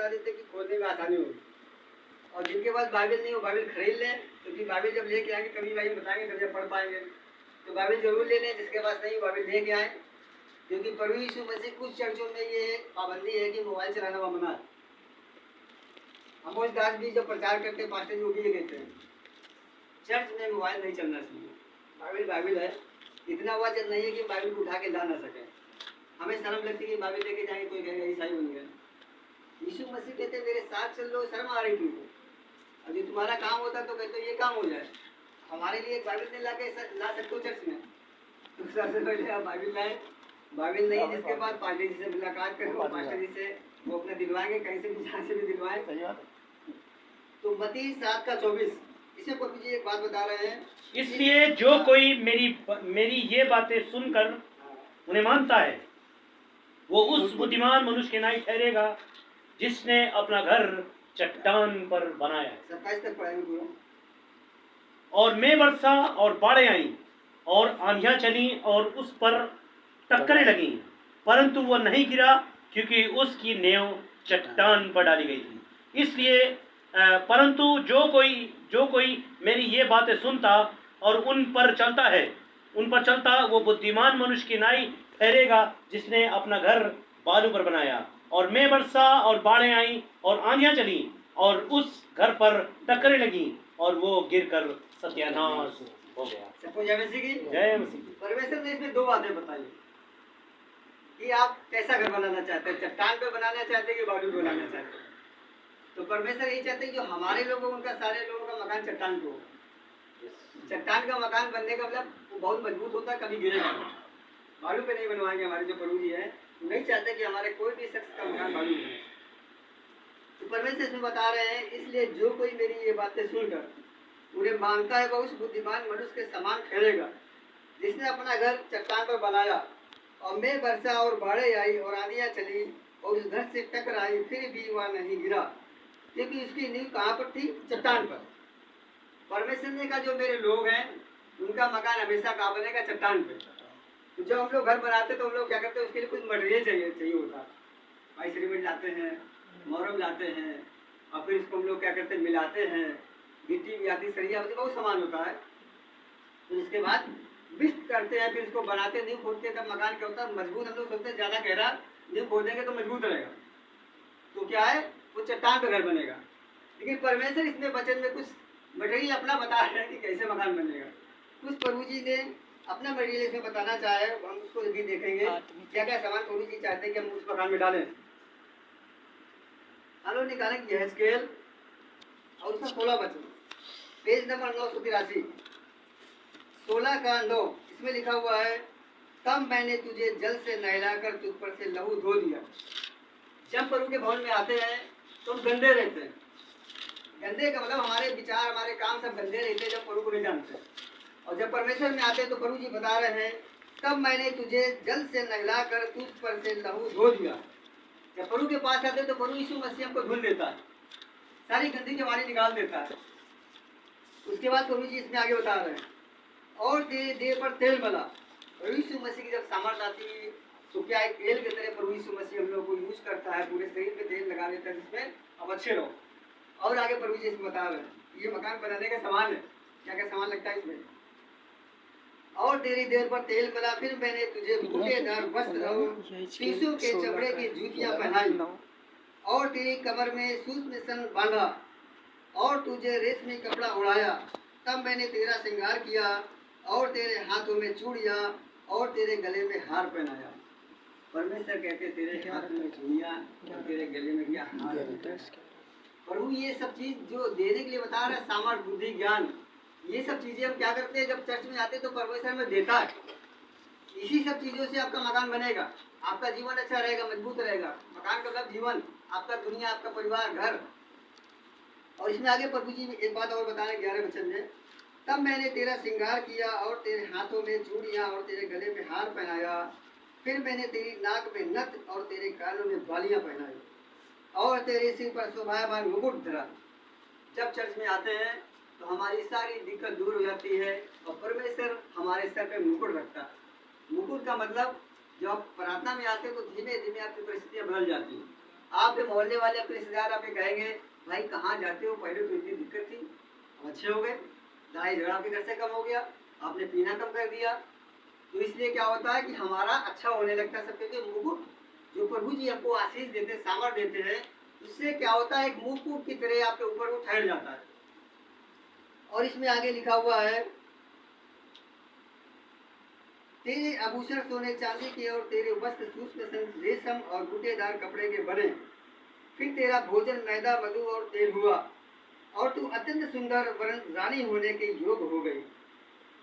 बता देते कि खोलने में आसानी होगी। और जिनके पास बाइबल नहीं हो बाइबल खरीद लें, क्योंकि बाइबल जब लेके आएंगे कभी भाई बताएंगे कभी जब पढ़ पाएंगे, तो बाइबल जरूर ले लें। जिसके पास नहीं बाइबल लेके आए, क्योंकि प्रभु यीशु मसीह कुछ चर्चों में ये पाबंदी है कि मोबाइल चलाना मना है। अमोस दास भी जब प्रचार करते पास्टर जी वो भी ये कहते हैं चर्च में मोबाइल नहीं चलना चाहिए। बाइबल बाइबल है, इतना वजन नहीं है कि बाइबल को उठा के ला ना सके। हमें शर्म लगती है कि बाइबल लेके जाएंगे, कोई कहेगा ईसाई बन गया। यीशु मसीह कहते मेरे साथ चल लो, शर्म आ रही तुमको। अब जो तुम्हारा काम होता तो कहते ये काम हो जाए। हमारे लिए बाइबल नहीं ला सकते हो चर्च में, तो सबसे पहले आप बाइबल लाए। बाइबल नहीं जिसके पास पास्टर जी से मुलाकात करो, पास्टर जी से वो अपने दिलवाएंगे, कहीं से भी जहाँ से भी दिलवाएं। तो मत्ती 7:24 इसे प्रभु जी एक बात बता रहे हैं, इसलिए जो कोई मेरी ये बातें सुनकर उन्हें मानता है वो उस बुद्धिमान मनुष्य के नाई ठहरेगा जिसने अपना घर चट्टान पर बनाया। 27 तक पढ़ेंगे पूरा। और मैं वर्षा और बाढ़ें आई और आंधियां चली और उस पर टक्करें लगी, परंतु वह नहीं गिरा क्योंकि उसकी नींव चट्टान पर डाली गई थी। इसलिए परंतु जो कोई मेरी ये बातें सुनता और उन पर चलता वो बुद्धिमान मनुष्य की नाई ठहरेगा जिसने अपना घर बालू पर बनाया। और मैं वर्षा और बाढ़ें आई और आंधियां चली और उस घर पर टक्करें लगी और वो गिरकर सत्यानाश हो गया। सबको जय मसीह की। जय मसीह। परमेश्वर ने इसमें दो बातें बताई कि आप कैसा घर बनाना चाहते हैं, चट्टान पे बनाना चाहते हैं कि बालू पे बनाना चाहते हैं। तो परमेश्वर यही चाहते हैं जो हमारे लोग उनका सारे लोगों का मकान चट्टान पे हो। चट्टान का मकान बनने का मतलब वो बहुत मजबूत होता है, कभी गिरेगा। बालू पे नहीं बनवाएंगे। हमारे जो प्रभु जी है नहीं चाहते कि हमारे कोई भी शख्स का मकान बालू बने। तो परमेश्वर इसमें बता रहे हैं, इसलिए जो कोई मेरी ये बातें सुनकर उन्हें मानता है वह उस बुद्धिमान मनुष्य के समान ठहरेगा जिसने अपना घर चट्टान पर बनाया। और मैं वर्षा और बाढ़ें आई और आंधियां चली और उस घर से टकराई, फिर भी वह नहीं गिरा क्योंकि उसकी नींव कहाँ पर थी? चट्टान पर। परमेश्वर ने कहा जो मेरे लोग हैं उनका मकान हमेशा कहाँ बनेगा? चट्टान पे। तो जब हम लोग घर बनाते तो हम लोग क्या करते हैं, उसके लिए कुछ मटेरियल चाहिए होता है। भाई सीमेंट लाते हैं, मोरम लाते हैं, और फिर इसको हम लोग क्या करते हैं, मिलाते हैं, गिट्टी भी आती, सरिया आती, बहुत सामान होता है। तो इसके बाद बिस्ट करते हैं, फिर इसको बनाते, नींव खोदते हैं, तब मकान क्या होता है? मजबूत। हम लोग सोचते हैं ज़्यादा गहरा नींव खोदेंगे तो मजबूत रहेगा, तो क्या है वो चट्टान पर घर बनेगा। लेकिन परमेश्वर इसमें वचन में कुछ मटेरियल अपना बता रहे हैं कि कैसे मकान बनेगा। कुछ प्रभु जी ने अपना मटेरियल इसमें बताना चाहे, हम उसको भी देखेंगे क्या क्या सामान प्रभु जी चाहते हैं कि हम उस मकान में डालें। हम लोग निकालेंगे यहेजकेल और उसका 16 वचन, पेज नंबर 983, 16:9। इसमें लिखा हुआ है, तब मैंने तुझे जल से नहलाकर तुझ पर से लहू धो दिया। जब प्रभु के भवन में आते हैं तो हम गंदे रहते हैं। गंदे का मतलब हमारे विचार, हमारे काम सब गंदे रहते हैं जब प्रभु को नहीं जानते। और जब परमेश्वर में आते हैं तो प्रभु जी बता रहे हैं, तब मैंने तुझे जल से नहलाकर तुझ पर से लहू धो दिया। जब प्रभु के पास आते हैं तो प्रभु यीशु मसीह हमको धुल देता है, सारी गंदगी हमारी निकाल देता है। उसके बाद प्रभु जी इसमें आगे बता रहे हैं, और तेरे देह पर तेल मला। प्रभु यीशु मसीह की जब सामर्थ आती है तो क्या एक तेल की तरह प्रभु यीशु मसीह हम लोग को यूज करता है, पूरे शरीर पे तेल लगा देता है जिसमें अब अच्छे रहो। और आगे प्रभु जी इसमें बता रहे हैं, ये मकान बनाने का सामान है, क्या क्या सामान लगता है इसमें। और तेरी देह पर तेल मला, फिर मैंने तुझे बूटेदार वस्त्र और शीशों के चमड़े की जूतियां पहनाई, और तेरी कमर में सूत सन बांधा, और तुझे रेशमी कपड़ा उड़ाया। तब मैंने तेरा श्रृंगार किया, और तेरे हाथों में चूड़ियां और तेरे गले में हार पहनाया। परमेश्वर कहते तेरे हाथ में चूड़ियां और तेरे गले में क्या हार। प्रभु ये सब चीज जो देने के लिए बता रहे हैं, सामर्थ, बुद्धि, ज्ञान, ये सब चीजें हम क्या करते हैं जब चर्च में आते हैं तो परमेश्वर में देता है। इसी सब चीजों से आपका मकान बनेगा, आपका जीवन अच्छा रहेगा, मजबूत रहेगा। मकान का मतलब जीवन, आपका दुनिया, आपका परिवार, घर। और इसमें आगे प्रभु जी एक बात और बता रहे 11 वचन में, तब मैंने तेरा श्रृंगार किया और तेरे हाथों में चूड़ियां और तेरे गले में हार पहनाया। फिर मैंने तेरी नाक में नथ और तेरे कानों में बालियां पहनाई, और तेरे सिर पर शोभायमान मुकुट धरा। जब चर्च में आते हैं तो हमारी सारी दिक्कत दूर हो जाती है और परमेश्वर हमारे सर पे मुकुट रखता है। मुकुट का मतलब जब आप प्रार्थना में आते हैं तो धीमे धीमे आपकी परिस्थितियां बदल जाती हैं। आपके मोहल्ले वाले अपने रिश्तेदार आपके कहेंगे भाई कहाँ जाते हो, पहले तो इतनी दिक्कत थी, अब अच्छे हो गए, लड़ाई झगड़ा आपके घर से कम हो गया, आपने पीना कम कर दिया। तो इसलिए क्या होता है कि हमारा अच्छा होने लगता है सबके लिए। मुकुट जो प्रभु जी आपको आशीष देते, सामर्थ्य देते हैं, उससे क्या होता है, एक मुकुट की तरह आपके ऊपर वो ठहर जाता है। और इसमें आगे लिखा हुआ है, तेरे आभूषण सोने चांदी के और तेरे वस्त्र सूक्ष्म रेशम और बूटेदार कपड़े के बने। फिर तेरा भोजन मैदा मधु और तेल हुआ और तू अत्यंत सुंदर वरन रानी होने के योग हो गई।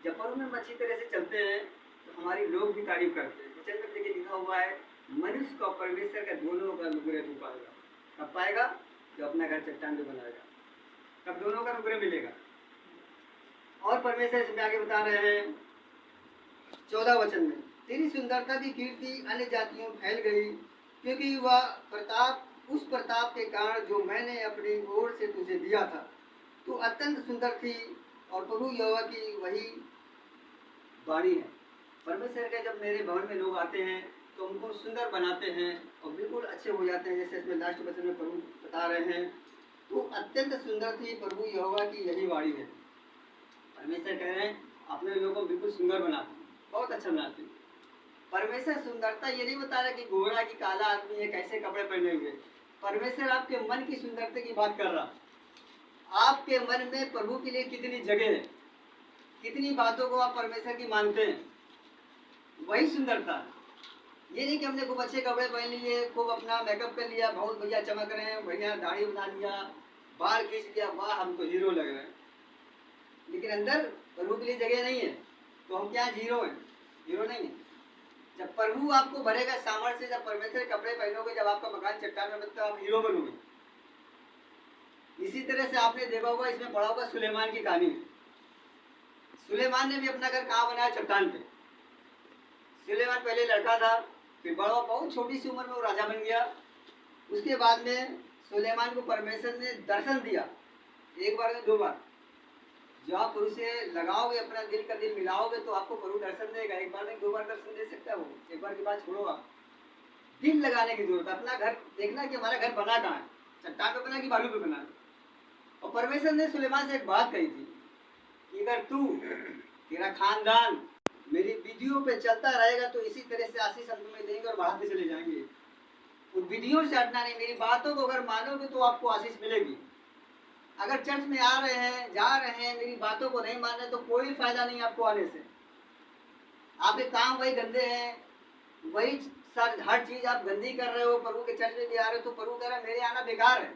जब प्रभु में हम अच्छी तरह से चलते हैं तो हमारी लोग भी तारीफ करते हैं। वचन में देखिए लिखा हुआ है, मनुष्य को परमेश्वर का दोनों का अनुग्रह नहीं पाएगा। कब पाएगा? जो अपना घर चट्टान पे बनाएगा, तब दोनों का अनुग्रह मिलेगा। और परमेश्वर इसमें आगे बता रहे हैं 14 वचन में, तेरी सुंदरता की कीर्ति अन्य जातियों में फैल गई, क्योंकि वह प्रताप उस प्रताप के कारण जो मैंने अपनी ओर से तुझे दिया था। तू अत्यंत सुंदर थी और प्रभु यहोवा की वही वाणी है। परमेश्वर के जब मेरे भवन में लोग आते हैं तो उनको सुंदर बनाते हैं और बिल्कुल अच्छे हो जाते हैं। जैसे इसमें लास्ट वचन में प्रभु बता रहे हैं, तू अत्यंत सुंदर थी, प्रभु यहोवा की यही वाणी है। परमेश्वर कह रहे हैं अपने लोगों को बिल्कुल सुंदर बनाते, बहुत अच्छा बनाते। परमेश्वर सुंदरता ये नहीं बता रहा कि गोरा की काला आदमी है, कैसे कपड़े पहने हुए। परमेश्वर आपके मन की सुंदरता की बात कर रहा। आपके मन में प्रभु के लिए कितनी जगह है, कितनी बातों को आप परमेश्वर की मानते हैं, वही सुंदरता है। ये नहीं कि हमने खूब अच्छे कपड़े पहन लिए, खूब अपना मेकअप कर लिया, बहुत बढ़िया चमक रहे हैं, बढ़िया दाढ़ी बना लिया, बाल खींच लिया, वाह हम तो हीरो लग रहे हैं, लेकिन अंदर प्रभु के लिए जगह नहीं है, तो हम क्या हीरो हैं? हीरो नहीं है। जब प्रभु आपको भरेगा सामर्थ्य से, जब परमेश्वर कपड़े पहनोगे, जब आपका मकान चट्टान में बनता है, आप हीरो बनोगे। इसी तरह से आपने देखा होगा, इसमें पढ़ा होगा सुलेमान की कहानी। सुलेमान ने भी अपना घर कहाँ बनाया? चट्टान पे। सुलेमान पहले लड़का था, फिर बड़ा बहुत छोटी सी उम्र में वो राजा बन गया। उसके बाद में सुलेमान को परमेश्वर ने दर्शन दिया, एक बार नहीं 2 बार। जब आप प्रभु से लगाओगे, अपना दिल का दिल मिलाओगे, तो आपको प्रभु दर्शन देगा। एक बार नहीं 2 बार दर्शन दे सकता है वो। एक बार की बात छोड़ो, आप दिल लगाने की जरूरत है। अपना घर देखना कि हमारा घर बना कहाँ है, चट्टान पे बना कि बालू पे बना। और परमेश्वर ने सुलेमान से एक बात कही थी कि अगर तू, तेरा खानदान मेरी विधियों पे चलता रहेगा तो इसी तरह से आशीष हम तुम्हें देंगे और बढ़ाते चले जाएंगे। उन विधियों से हटना नहीं, मेरी बातों को अगर मानोगे तो आपको आशीष मिलेगी। अगर चर्च में आ रहे हैं, जा रहे हैं, मेरी बातों को नहीं मान रहे तो कोई फायदा नहीं आपको आने से। आपके काम वही गंदे हैं, वही सर हर चीज आप गंदी कर रहे हो। प्रभु के चर्च में भी आ रहे हो तो प्रभु कह रहा है मेरे आना बेकार है।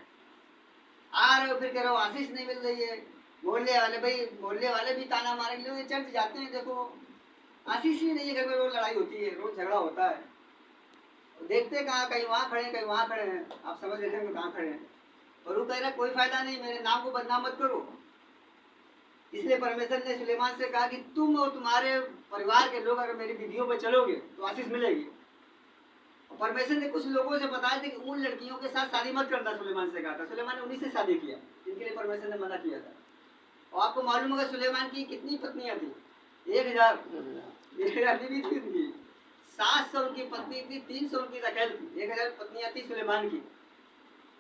आ रहे हो फिर कह रहे हो आशीष नहीं मिल रही है। मोहल्ले वाले, भाई मोहल्ले वाले भी ताना मारेंगे, लोग चर्च जाते हैं, देखो आशीष ही नहीं है, घर में रोज लड़ाई होती है, रोज झगड़ा होता है। देखते कहाँ, कहीं वहाँ खड़े हैं, कहीं वहाँ खड़े हैं, आप समझ लेते हैं कहाँ खड़े हैं। प्रभु कह रहा है कोई फायदा नहीं, मेरे नाम को बदनाम मत करो। इसलिए परमेश्वर ने सुलेमान से कहा कि तुम और तुम्हारे परिवार के लोग अगर मेरी विधियों पर चलोगे तो आशीष मिलेगी। और परमेश्वर ने कुछ लोगों से बताया था कि उन लड़कियों के साथ शादी मत करना, सुलेमान से कहा था। सुलेमान ने उन्हीं से शादी किया जिनके लिए परमेश्वर ने मना किया था। और आपको मालूम होगा सुलेमान की कितनी पत्नियां थी? 1000 बीवी थी उनकी, 700 उनकी पत्नी थी, 300 उनकी रखेल थी, 1000 पत्नियां थी सुलेमान की।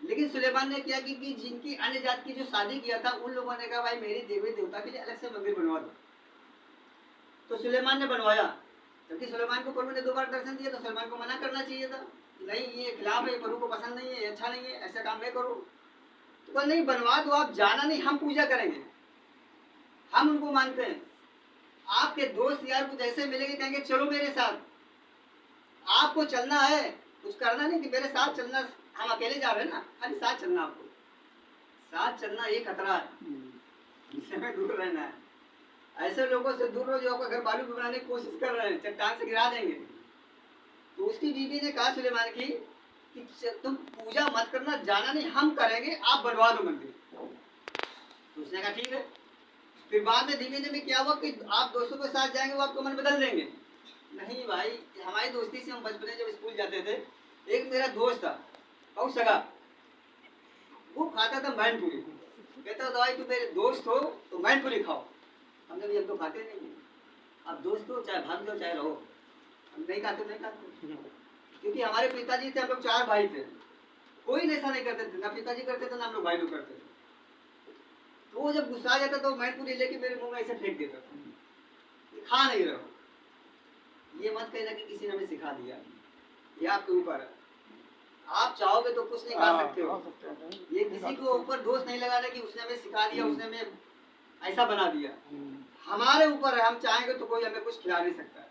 लेकिन सुलेमान ने क्या कि जिनकी अन्य जात की जो शादी किया था, उन लोगों ने कहा भाई मेरी देवी देवता के लिए अलग से मंदिर बनवा दो। तो सुलेमान ने बनवाया, जबकि सुलेमान को प्रभु ने 2 बार दर्शन दिया, तो सुलेमान को मना करना चाहिए था, नहीं ये खिलाफ है, प्रभु को पसंद नहीं है, ये अच्छा नहीं है, ऐसा काम नहीं करो। तो नहीं, बनवा दो, आप जाना नहीं, हम पूजा करेंगे, हम उनको मानते हैं। आपके दोस्त यार कुछ ऐसे मिलेंगे, कहेंगे चलो मेरे साथ, आपको चलना है, कुछ करना नहीं कि मेरे साथ चलना, हम अकेले जा रहे हैं ना, खाली साथ चलना। आपको साथ चलना ये खतरा है, इससे हमें दूर रहना है। ऐसे लोगों से दूर रहो जो आपका घर बालू पे बनाने की कोशिश कर रहे हैं, चट्टान से गिरा देंगे। तो उसकी बीवी ने कहा सुलेमान की कि तुम पूजा मत करना, जाना नहीं, हम करेंगे, आप बनवा दो मंदिर। तो उसने कहा ठीक है। फिर बाद में धीमे धीमे क्या हुआ कि आप दोस्तों के साथ जाएंगे, वो आपको मन बदल देंगे। नहीं भाई, हमारी दोस्ती से हम बचपन में जब स्कूल जाते थे, एक मेरा दोस्त था बहुत सगा, वो खाता था मैनपुरी। कहता था भाई तू मेरे दोस्त हो तो मैनपुरी खाओ। हमने भी, हम तो खाते नहीं है, आप दोस्त हो चाहे भाग जाओ चाहे रहो, हम नहीं खाते, नहीं खाते। क्योंकि हमारे पिताजी थे, हम लोग 4 भाई थे, कोई नशा नहीं करते थे, ना पिताजी करते थे ना हम लोग भाई लोग करते थे। तो वो जब गुस्सा आ जाता तो मैनपुरी लेके मेरे मुंह में ऐसे फेंक देता था, खा नहीं रहो। ये मत कहना कि किसी ने हमें सिखा दिया, ये आपके ऊपर है। आप चाहोगे तो कुछ नहीं खा सकते हो। ये किसी को ऊपर दोष नहीं लगाना कि उसने हमें सिखा दिया, उसने हमें ऐसा बना दिया। हमारे ऊपर है, हम चाहेंगे तो कोई हमें कुछ खिला नहीं सकता है।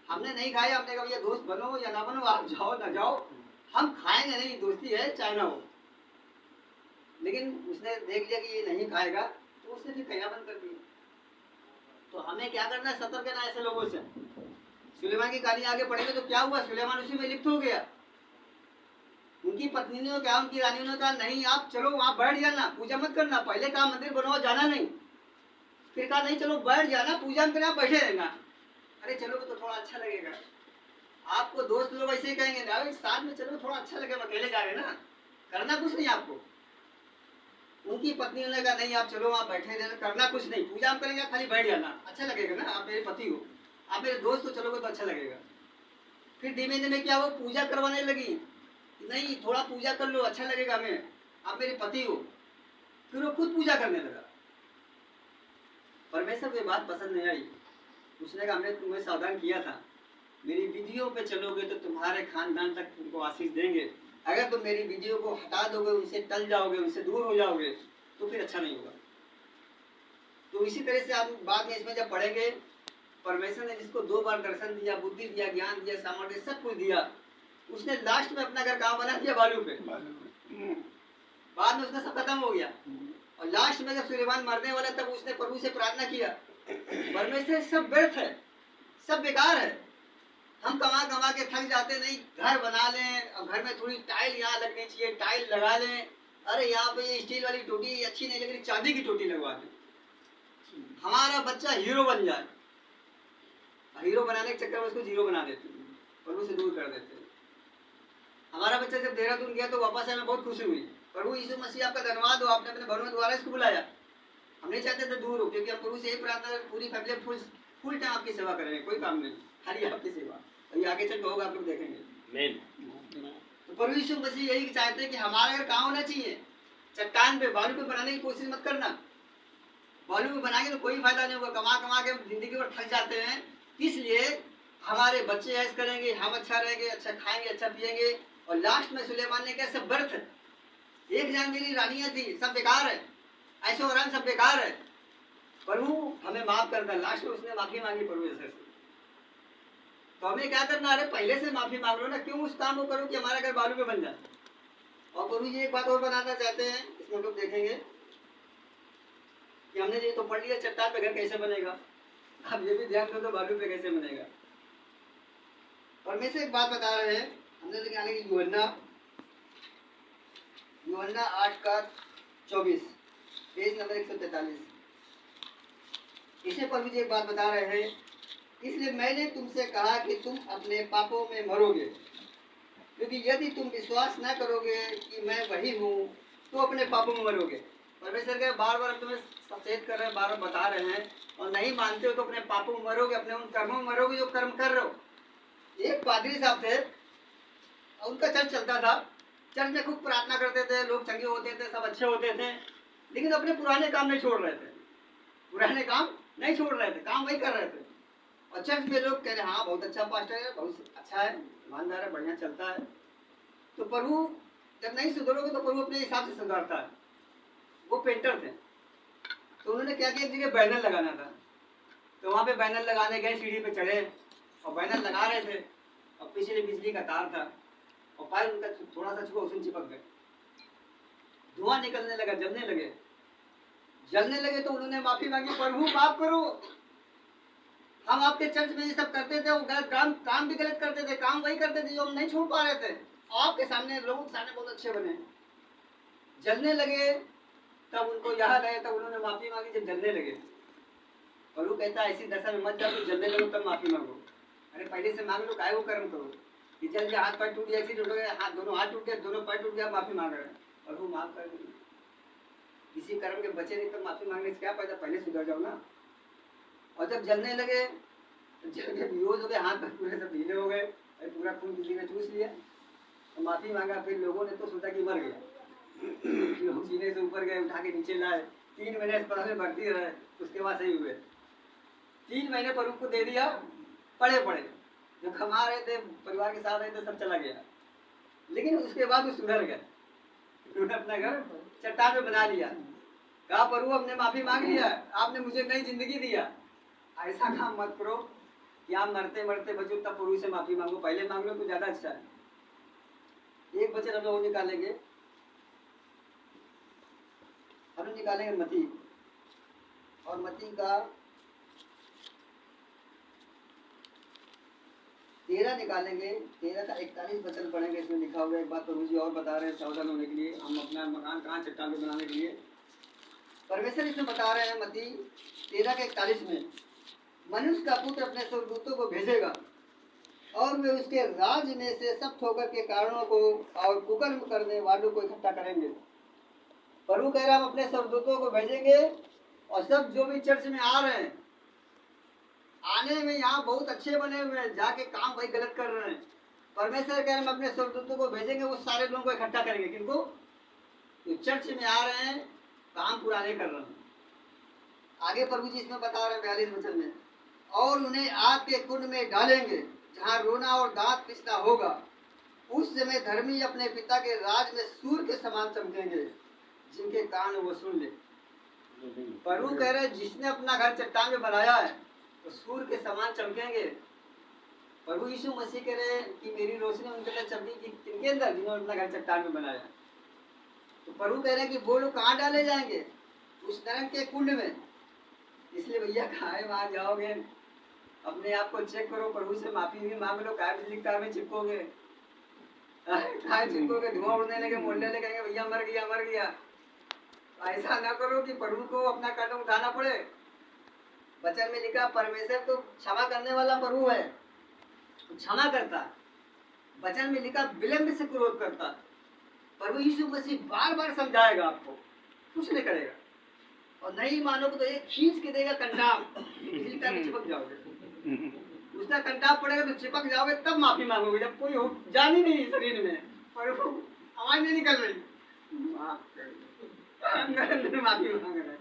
हमने नहीं खाया, हमने कहा भैया दोस्त बनो या ना बनो, आप जाओ ना जाओ, हम खाएंगे नहीं, दोस्ती है चाहे ना हो। लेकिन उसने देख लिया कि ये नहीं खाएगा तो उसने फिर कहना बंद कर दिया। तो हमें क्या करना है, सतर्क रहना ऐसे लोगों से। सुलेमान की कहानी आगे पढ़ेंगे तो क्या हुआ, सुलेमान उसी में लिप्त हो गया। उनकी पत्नी ने कहा, उनकी रानी ने कहा नहीं आप चलो वहां बैठ जाना, पूजा मत करना। पहले कहा मंदिर बनवाओ, जाना नहीं। फिर कहा नहीं चलो बैठ जाना, पूजा में करना, बैठे रहना। अरे चलोगे तो थोड़ा अच्छा लगेगा। आपको दोस्त लोग ऐसे ही कहेंगे ना साथ में चलो थोड़ा अच्छा लगेगा, अकेले जा रहे ना, करना कुछ नहीं आपको। उनकी पत्नी ने कहा नहीं आप चलो वहाँ बैठे रहना, करना कुछ नहीं, पूजा में करेंगे खाली बैठ जाना, अच्छा लगेगा ना, आप मेरे पति हो, आप मेरे दोस्त हो, चलोगे तो अच्छा लगेगा। फिर धीमे धीमे क्या वो पूजा करवाने लगी, नहीं थोड़ा पूजा कर लो अच्छा लगेगा, मैं आप मेरे पति हो। फिर वो खुद पूजा करने लगा। परमेश्वर को ये बात पसंद नहीं आई। उसने कहा हमने तुम्हें सावधान किया था, मेरी विधियों पे चलोगे तो तुम्हारे खानदान तक तुमको आशीष देंगे। अगर तुम मेरी विधियों को हटा दोगे, उनसे टल जाओगे, उनसे दूर हो जाओगे तो फिर अच्छा नहीं होगा। तो इसी तरह से आप बाद में इसमें जब पढ़ेंगे, परमेश्वर ने जिसको 2 बार दर्शन दिया, बुद्धि दिया, ज्ञान दिया, सामर्थ्य सब कुछ दिया, उसने लास्ट में अपना घर कहाँ बना दिया, बालू पे। बाद में उसका सब खत्म हो गया। और लास्ट में जब सुलेमान मरने वाला तब उसने प्रभु से प्रार्थना किया, परमेश्वर सब व्यर्थ है, सब बेकार है, हम कमा कमा के थक जाते, नहीं घर बना लें और घर में थोड़ी टाइल यहाँ लगनी चाहिए, टाइल लगा लें, अरे यहाँ पे ये स्टील वाली टोटी अच्छी नहीं लग रही, चांदी की टोटी लगवा दें, हमारा बच्चा हीरो बन जाए। हीरो बनाने के चक्कर में उसको जीरो बना देते हैं, प्रभु से दूर कर देते हैं। हमारा बच्चा जब देहरादून गया तो वापस आने में बहुत खुशी हुई, प्रभु यीशु मसीह आपका धन्यवाद हो, आपने अपने भवन द्वारा इसको बुलाया। हम नहीं चाहते थे दूर हो, क्योंकि हम प्रभु से यही प्रार्थना, पूरी फैमिली फुल टाइम आपकी सेवा करेंगे, कोई काम नहीं, खाली आपकी सेवा। ये आगे चल के होगा, आप लोग देखेंगे। तो प्रभु यीशु मसीह यही चाहते हैं कि हमारा घर कहाँ होना चाहिए, चट्टान पे, बालू पे बनाने की कोशिश मत करना। बालू पे बनाएंगे तो कोई फायदा नहीं होगा, कमा कमा के जिंदगी भर थक जाते हैं। इसलिए हमारे बच्चे ऐश करेंगे, हम अच्छा रहेंगे, अच्छा खाएंगे, अच्छा पिएंगे। और लास्ट में सुलेमान ने क्या, सब व्यर्थ है, एक जान मेरी रानियां थी, सब बेकार है, ऐशो आराम सब बेकार है, प्रभु हमें माफ कर दे। लास्ट में उसने माफी मांगी प्रभु से। तो हमें क्या करना, अरे पहले से माफी मांग लो ना, क्यों उस काम को करो कि हमारा घर बालू पे बन जाए। और प्रभु जी एक बात और बनाना चाहते हैं, इसमें लोग देखेंगे कि हमने ये तो पढ़ लिया चट्टान पे घर कैसे बनेगा, अब ये भी ध्यान दो तो बालू पे कैसे बनेगा। परमेश्वर एक बात बता रहे हैं, हमने लिखा है यूहन्ना 8:24, पेज नंबर 143। इसे प्रभु जी एक बात बता रहे हैं, इसलिए मैंने तुमसे कहा कि तुम अपने पापों में मरोगे, क्योंकि यदि तुम विश्वास न करोगे कि मैं वही हूँ तो अपने पापों में मरोगे। परमेश्वर के बार बार तुम्हें सचेत कर रहे हैं, बार बार बता रहे हैं, और नहीं मानते हो तो अपने पापों में मरोगे, अपने उन कर्मों में मरोगे जो कर्म कर रहे हो। एक पादरी साहब थे, उनका चर्च चलता था, चर्च में खूब प्रार्थना करते थे, लोग चंगे होते थे, सब अच्छे होते थे, लेकिन अपने पुराने काम नहीं छोड़ रहे थे, पुराने काम नहीं छोड़ रहे थे, काम वही कर रहे थे। और चर्च में लोग कह रहे हाँ बहुत अच्छा पास्टर है, बहुत अच्छा है, ईमानदार है, बढ़िया चलता है। तो प्रभु जब नहीं सुधरोगे तो प्रभु अपने हिसाब से सुधारता है। वो पेंटर थे, तो उन्होंने क्या किया, एक जगह बैनर लगाना था, तो वहाँ पे बैनर लगाने गए, सीढ़ी पे चढ़े और बैनर लगा रहे थे, और पीछे बिजली का तार था, और पैर उनका थोड़ा सा छुआ, उसमें चिपक गए, धुआं निकलने लगा, जलने लगे। तो उन्होंने माफी मांगी, प्रभु माफ करो, हम आपके चर्च में ये सब करते थे, वो गलत काम भी गलत करते थे, काम वही करते थे जो हम नहीं छोड़ पा रहे थे, आपके सामने, लोगों के सामने बहुत अच्छे बने। जलने लगे तब उनको याद आया, तब उन्होंने माफी मांगी जब जलने लगे। प्रभु कहता है ऐसी दशा में मत जाओ, जलने लगो तब माफी मांगो। अरे पहले से मांग लो, काहे वो कर्म करो कि जल के हाथ पैर टूट गया, एक्सीडेंट हो गया, दोनों हाथ टूट गया, दोनों पैर टूट गया, माफी मांग रहे हैं, प्रभु माफ कर दीजिए। किसी कर्म के बचे नहीं तो माफी मांगने से क्या फायदा, पहले सुधर जाओ ना। और जब जलने लगे, जल के बेहोश हो गए, हाथ पैर पूरे सब ढीले हो गए, पूरा खून किसी ने चूस लिया। तो माफी मांगा। फिर लोगों ने तो सोचा कि मर गया। लोग सीने से ऊपर गए, उठा के नीचे लाए, 3 महीने अस्पताल में भर्ती रहे, उसके बाद सही हुए। 3 महीने पर उनको दे दिया, पड़े पड़े जो कमा रहे थे, परिवार के साथ रहे थे, सब चला गया। लेकिन उसके बाद वो सुधर गए, उन्होंने अपना घर चट्टान में बना लिया। कहा प्रभु हमने माफी मांग लिया, आपने मुझे नई जिंदगी दिया। ऐसा काम मत करो कि आप मरते मरते बचो तब प्रभु से माफी मांगो, पहले मांग लो तो ज्यादा अच्छा है। एक वचन हम लोग निकालेंगे, हम निकालेंगे मती, और मती का 13 निकालेंगे, 13 का 41 वचन पढ़ेंगे। इसमें लिखा हुआ है, एक बात प्रभु जी और बता रहे हैं सावधान होने के लिए, हम अपना मकान कहाँ चट्टान में बनाने के लिए। परमेश्वर इसमें बता रहे हैं मती 13 के 41 में, मनुष्य का पुत्र अपने स्वर्गदूतों को भेजेगा और वे उसके राज्य में से सब ठोकर के कारणों को और कुकर्म करने वालों को इकट्ठा करेंगे। प्रभु कह रहा है हम अपने स्वर्गदूतों को भेजेंगे, और सब जो भी चर्च में आ रहे हैं, आने में यहाँ बहुत अच्छे बने हुए हैं, जाके काम भाई गलत कर रहे हैं, परमेश्वर कह रहे हैं हम अपने स्वर्गदूतों को भेजेंगे, वो सारे लोगों को इकट्ठा करेंगे। किनको? जो चर्च में आ रहे हैं, काम पूरा नहीं कर रहे हैं। आगे प्रभु जी इसमें बता रहे हैं 42 वचन में, और उन्हें आग के कुंड में डालेंगे जहाँ रोना और दांत पिसना होगा। उस समय धर्मी अपने पिता के राज में सूर्य के समान चमकेंगे, जिनके कान वो सुन ले। प्रभु कह रहे हैं जिसने अपना घर चट्टान में बनाया है तो सूर्य के समान चमकेंगे। प्रभु यीशु मसीह कह रहे हैं कि मेरी रोशनी उनके अंदर चमकेगी, किनके अंदर? जिन्होंने अपना घर चट्टान में बनाया। तो प्रभु कह रहे हैं कि वो लोग कहाँ डाले जाएंगे? उस नरक के कुंड में। इसलिए भैया कहाँ वहां जाओगे, अपने आप को चेक करो, प्रभु से माफी भी मांग लो। काय बिजली तार में चिपकोगे, काय चिपकोगे, धुआं उड़ने लगे, मोहल्ले लगे कहेंगे भैया मर गया मर गया। ऐसा ना करो कि प्रभु को अपना कदम उठाना पड़े। वचन में लिखा परमेश्वर तो क्षमा करने वाला प्रभु है, तो क्षमा करता। वचन में लिखा विलंब से क्रोध करता। प्रभु यीशु मसीह बार बार समझाएगा, आपको कुछ नहीं करेगा, और नहीं मानोगे तो एक खींच के देगा कंटाप, बिजली तार में चिपक जाओगे। उसका कंटाप पड़ेगा तो चिपक जाओगे, तब माफी मांगोगे जब कोई हो जान ही नहीं शरीर में, प्रभु आवाज नहीं निकल रही, माफी मांग रहे।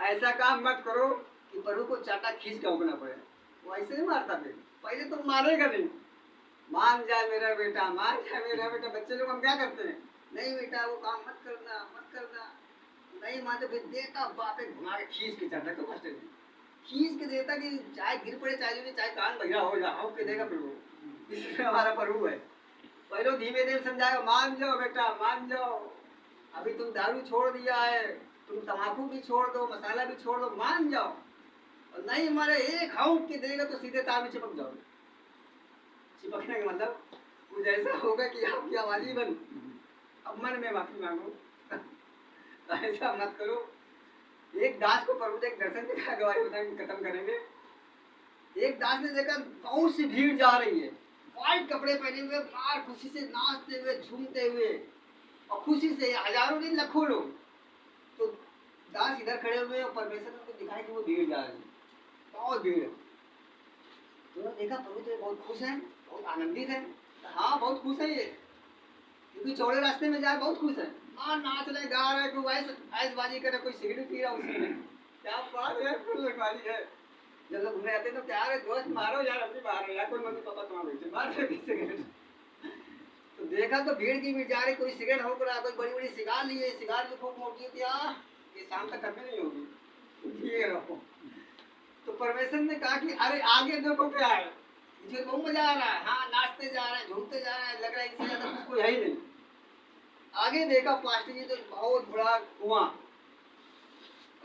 ऐसा काम मत करो कि प्रभु को चाटा खींच के उगना पड़े। वो ऐसे नहीं मारता, फिर पहले तो मारेगा नहीं, मान जाए मेरा बेटा, मान जाए मेरा बेटा। बच्चे लोग हम क्या करते हैं, नहीं बेटा वो काम मत करना मत करना, नहीं मानते, फिर देता बाप घुमा के खींच के चाटा, तो मास्टर जी खींच के देता कि चाहे गिर पड़े चाहे कान बहिरा हो जाए, हो के देगा प्रभु। इसलिए हमारा प्रभु है। पहले धीमे धीमे समझाएगा, मान जाओ बेटा मान जाओ, अभी तुम दारू छोड़ दिया है, तुम तम्बाकू भी छोड़ दो, मसाला भी छोड़ दो, मान जाओ। और नहीं मारे एक हाउट के देगा तो सीधे तार में चिपक जाओगे। चिपकने का मतलब कुछ ऐसा होगा कि आपकी आवाज ही बंद, अब मन में माफी मांगो। ऐसा मत करो। एक दास को प्रभु ने एक दर्शन दिखा, गवाही बता के खत्म करेंगे। एक दास ने देखा बहुत सी भीड़ जा रही है, व्हाइट कपड़े पहने हुए, बाहर खुशी से नाचते हुए झूमते हुए, और खुशी से हजारों नहीं लाखों लोग। तो दास इधर खड़े हुए और परमेश्वर ने उनको दिखाया कि वो भीड़ जा रही है, बहुत भीड़ है। तो देखा प्रभु तो बहुत खुश है, बहुत आनंदित है। हाँ बहुत खुश है ये, क्योंकि चौड़े रास्ते में जाए बहुत खुश है। हाँ नाच रहे गा रहे, कोई आइसबाजी कर रहे, कोई सिगरेट पी रहा उसी में, क्या बात है, फुल लगवाली है। जब लोग घूमने आते तो क्या रे दोस्त मारो यार, अपनी बाहर यार, कोई मम्मी पापा कहाँ बैठे, मार सिगरेट। तो देखा तो भीड़ की भीड़ जा रही, कोई सिगरेट हो रहा, कोई बड़ी बड़ी सिगार लिए, सिगार भी खूब मोटी होती है, ये शाम तक खत्म नहीं होगी, ये रहो। तो परमेश्वर ने कहा कि अरे आगे देखो क्या है, मुझे बहुत मजा आ रहा है, हाँ नाचते जा रहे हैं, झूमते जा रहे हैं, लग रहा है इससे ज्यादा कुछ कोई है ही नहीं। आगे देखा प्लास्टिक की तो बहुत बड़ा कुआं,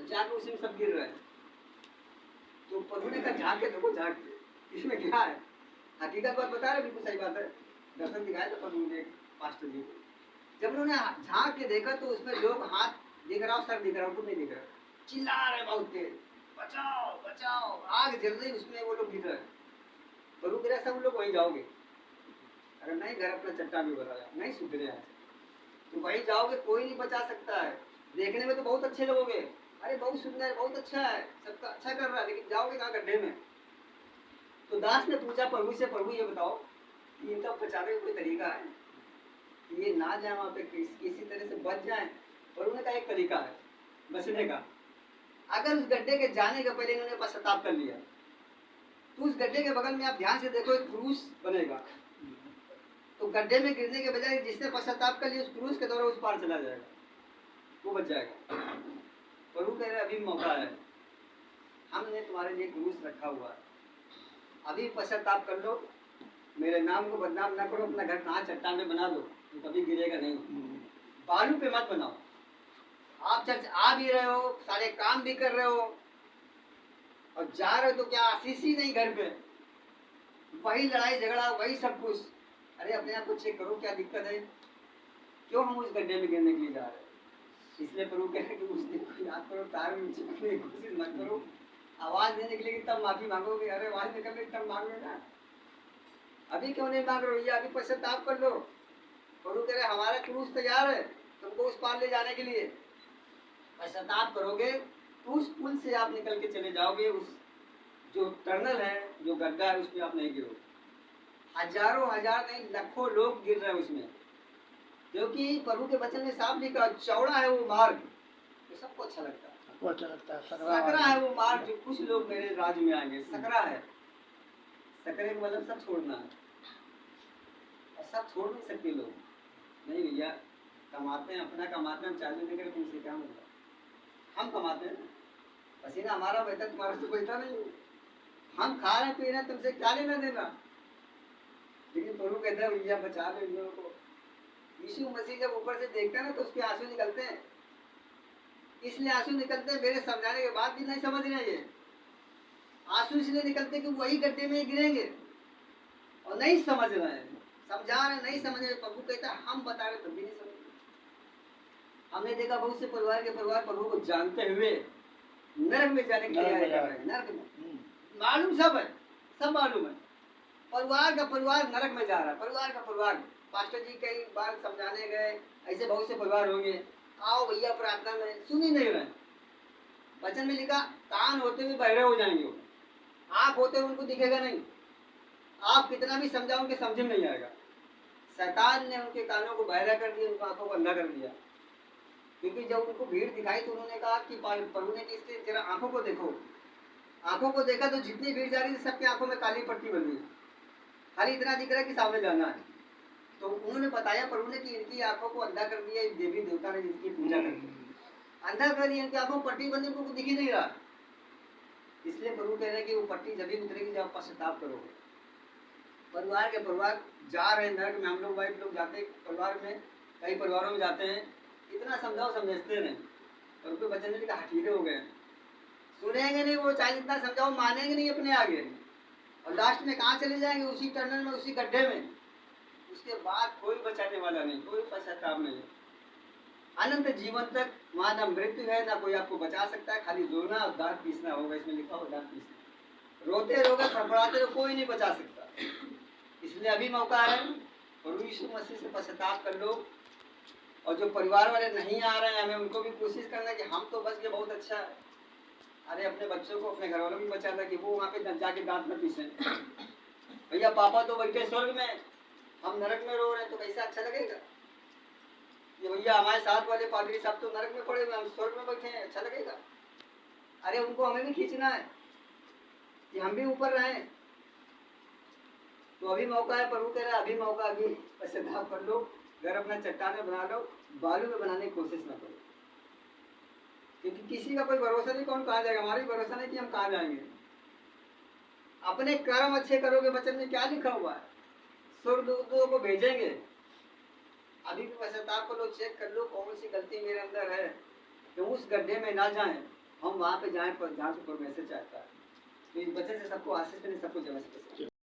जाके उसी में सब गिर रहा है। तो प्रभु ने कहा झाँक के देखो, झाँक के इसमें क्या है। हकीकत बात बता रहे, बिल्कुल सही बात है। दर्शन दिखाया था प्रभु ने पास्टर जी को, जब उन्होंने झाँक के देखा तो उसमें लोग हाथ दिख रहा, सर दिख रहा, कुछ नहीं दिख रहा, चिल्ला रहे बहुत तेज, बचाओ बचाओ, आग जल रही, उसमें वो लोग गिर रहे। प्रभु कह रहा सब लोग वहीं जाओगे, अगर नहीं घर अपना चट्टान भी बनाया, नहीं सुधरे आज तो वहीं जाओगे, कोई नहीं बचा सकता है। देखने में तो बहुत अच्छे लगोगे, अरे बहुत सुंदर है, बहुत अच्छा है, सबका अच्छा कर रहा है, लेकिन जाओगे कहाँ? गड्ढे में। तो दास ने पूछा प्रभु से, प्रभु ये बताओ इनका बचाने का कोई तरीका है? कि ये ना जाए वहाँ पे, किसी तरह से बच जाए। और उन्होंने कहा एक तरीका है बचने का, अगर उस गड्ढे के जाने के पहले इन्होंने पश्चाताप कर लिया तो उस गड्ढे के बगल में आप ध्यान से देखो एक क्रूस बनेगा, तो गड्ढे में गिरने के बजाय जिसने पश्चाताप कर लिया उस क्रूस के द्वारा उस पार चला जाएगा, वो बच जाएगा। और वो कह रहे अभी मौका है, हमने तुम्हारे लिए क्रूस रखा हुआ है, अभी पश्चाताप कर लो, मेरे नाम को बदनाम ना करो, अपना घर कहाँ चट्टान में बना लो तो कभी गिरेगा नहीं, बालू पे मत बनाओ। आप चर्च आ भी रहे हो, सारे काम भी कर रहे हो और जा रहे हो तो क्या आशीष ही नहीं घर पे, वही लड़ाई झगड़ा वही सब कुछ। अरे अपने आप को चेक करो क्या दिक्कत है, क्यों हम उस गड्ढे में गिरने के लिए जा रहे हैं। इसलिए प्रभु कह रहे कि उस दिन को याद करो, तार में चिपकने की कोशिश मत करो, आवाज नहीं निकलेगी तब माफी मांगोगे। अरे आवाज निकल तब मांगो ना, अभी क्यों नहीं मांग रहे हो, अभी पश्चाताप कर लो। प्रभु कह रहे हमारा क्रूस तैयार है तुमको उस पार ले जाने के लिए, पश्चाताप करोगे तो उस पुल से आप निकल के चले जाओगे, उस जो टनल है जो गड्ढा है उसमें आप नहीं गिरोगे। हजारों हजार नहीं लाखों लोग गिर रहे हैं उसमें, क्योंकि प्रभु के वचन में साफ लिखा चौड़ा है वो मार्ग, तो सबको अच्छा लगता है, आपको अच्छा लगता है सकरा है वो मार्ग जो कुछ लोग मेरे राज्य में आएंगे। सकरा है, सकरे का मतलब सब छोड़ना है, और सब छोड़ नहीं सकते लोग, नहीं भैया कमाते हैं अपना, कमाते हैं, हम चार्ज नहीं करें तुमसे क्या मतलब, हम कमाते हैं, पसीना हमारा बहता तुम्हारा तो बहता नहीं, हम खा रहे पी रहे हैं, तुमसे क्या लेना देना। लेकिन प्रभु कहता है भैया बचा लो इन लोगों को। यीशु मसीह जब ऊपर से देखता है ना तो उसके आंसू निकलते हैं, इसलिए आंसू निकलते हैं, मेरे समझाने के बाद भी नहीं समझ रहे हैं। ये आंसू इसलिए निकलते हैं कि वही गड्ढे में गिरेंगे और नहीं समझ रहे हैं, समझा रहे नहीं समझ रहे। प्रभु कहता है हम बता रहे तब भी नहीं समझ रहे। हमने देखा बहुत से परिवार के परिवार प्रभु को जानते हुए नरक में जाने के लिए आए जा रहे हैं, नरक में मालूम सब है, सब मालूम है, परिवार का परिवार नरक में जा रहा है, परिवार का परिवार। पास्टर जी कई बार समझाने गए, ऐसे बहुत से परिवार होंगे, आओ भैया प्रार्थना में, सुन ही नहीं रहे। वचन में लिखा कान होते हुए बहरे हो जाएंगे, आँख होते हुए उनको दिखेगा नहीं, आप कितना भी समझाओ उनके समझ में नहीं आएगा। शैतान ने उनके कानों को बहरा कर दिया, उनकी आंखों को अंधा कर दिया, क्योंकि जब उनको भीड़ दिखाई तो उन्होंने कहा कि प्रभु ने इसके जरा आंखों को देखो। आंखों को देखा तो जितनी भीड़ जा रही थी सबकी आंखों में काली पट्टी बन गई, खाली इतना दिख रहा है कि सामने जाना है। तो उन्होंने बताया प्रभु ने कि इनकी आंखों को अंधा कर दिया, देवी देवता ने जिसकी पूजा करती अंधा कर दिया, इनकी आंखों पट्टी बंदी, उनको दिख ही नहीं रहा। इसलिए प्रभु कह रहे हैं कि वो पट्टी जब भी उतरेगी जब पश्चाताप करोगे। परिवार के परिवार जा रहे हैं नरक में, हम लोग वाइफ लोग जाते परिवार में, कई परिवारों में जाते हैं, इतना समझाओ समझते नहीं, और उनके बच्चे ने कहा हठीरे हो गए, सुनेंगे नहीं वो, चाहे जितना समझाओ मानेंगे नहीं अपने आगे, और लास्ट में कहाँ चले जाएंगे, उसी टनल में, उसी गड्ढे में। उसके बाद कोई बचाने वाला नहीं, कोई पश्चाताप नहीं, अनंत जीवन तक वहाँ ना मृत्यु है ना कोई आपको बचा सकता है, खाली रोना और दांत पीसना होगा, इसमें लिखा हो दांत पीसना, रोते रोगे फड़फड़ाते रहो, कोई नहीं बचा सकता। इसलिए अभी मौका है, प्रभु यीशु मसीह से पश्चाताप कर लो। और जो परिवार वाले नहीं आ रहे हैं, हमें उनको भी कोशिश करना है कि हम तो बच गए, बहुत अच्छा है। अरे अपने बच्चों को, अपने घर वालों को भी बचाना कि वो वहाँ पे जाके दांत न पीसें। भैया पापा तो बैठे स्वर्ग में, हम नरक में रो रहे हैं, तो कैसा अच्छा लगेगा। ये भैया हमारे साथ वाले पादरी साहब तो नरक में पड़े हुए, हम स्वर्ग में बैठे हैं, अच्छा लगेगा। अरे उनको हमें भी खींचना है कि हम भी ऊपर रहें। तो अभी मौका है, प्रभु कह रहा है अभी मौका, अभी पश्चाताप कर लो, घर अपना चट्टान में बना लो, बालू में बनाने की कोशिश ना करो, क्योंकि किसी का कोई भरोसा नहीं, कौन कहाँ जाएगा। हमारा भी भरोसा नहीं कि हम कहाँ जाएंगे। अपने कर्म अच्छे करोगे, वचन में क्या लिखा हुआ है, स्वर्गदूतों को भेजेंगे। अभी भी पश्चाताप कर लो, चेक कर लो कौन सी गलती मेरे अंदर है, तो उस गड्ढे में ना जाएं, हम वहाँ पे जाएं पर जहाँ से परमेश्वर चाहता है। तो इस वचन से सबको आशीष मिले, सबको जय मसीह।